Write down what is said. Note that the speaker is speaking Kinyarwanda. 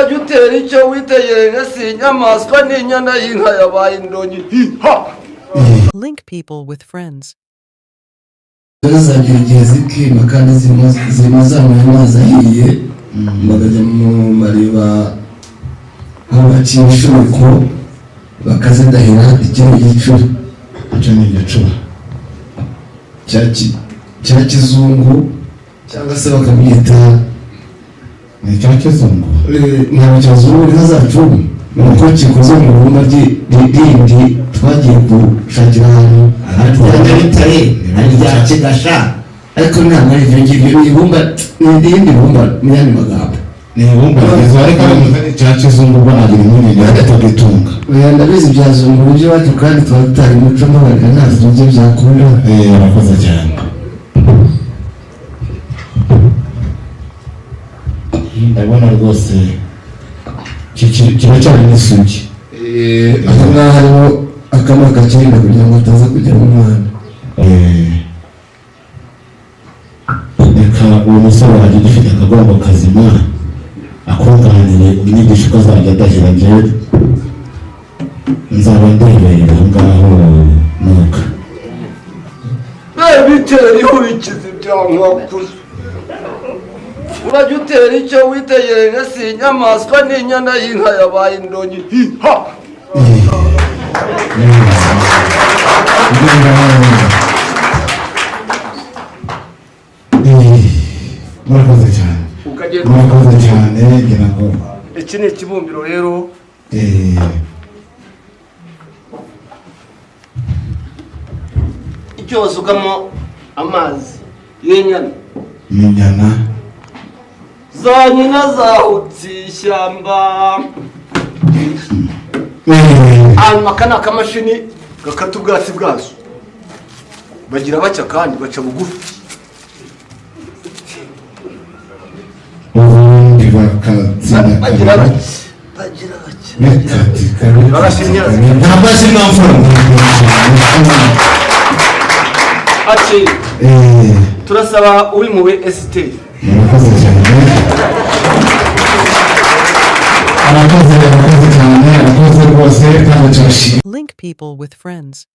urajya utera icyo witegereye si inyamaswa n'inyana y'inka yabaye indonyi hiha. Link people with friends. zagira igihe zikima kandi zirimo zamuye amazi ahiye bakajya mu mariba aho baciye ibishuko bakazidahira ikindi gicura. Icyo ni igicura cya kizungu cyangwa se bakabyita ni cya kizungu. ntabwo kizungu inka zacu nuko kikoze mu bumba ry'indi twagiye gushakira ahantu harya bitare harya kigasha ariko ntabwo ari ibyo ngibyo ni ibumba n'irindi bumba mu yandi magambo ni ibumba rigeze ariko ari cya kizungu banagira impungenge batagitunga. ndabizi byazungura ibyo iwacu kandi tuba tutari umuco mbabarira ntazi ibyo byakunda. Barakoze cyane. Ndabona rwose kiba cyari n'isugi. aha ngaha hariho akama kakirinda kugira ngo ataza kujya mu mwana. Reka uwo musore wajya ugifite akagomba kazima akunganire umwigisha uko azajya adahira njyewe nzaba ndebeye aho ngaho nuka. bitera ihurikiza ibya nkakuze urajya utera icyo witegereye si inyamaswa n'inyana y'inka yabaye indonyi hiha. Murakoze cyane. Murakoze cyane ngira ngo iki ni ikibumbiro rero icyo basukamo amazi y'inyana za nyina zahutse ishyamba. hanyuma aka ni akamashini gakata ubwatsi bwazo bagira bacya kandi baca bugufi ubundi bakatsinda bagira bake ati turasaba uri muwe esiteri. Arakoze cyane rwose kandi turashimye. Link people with friends.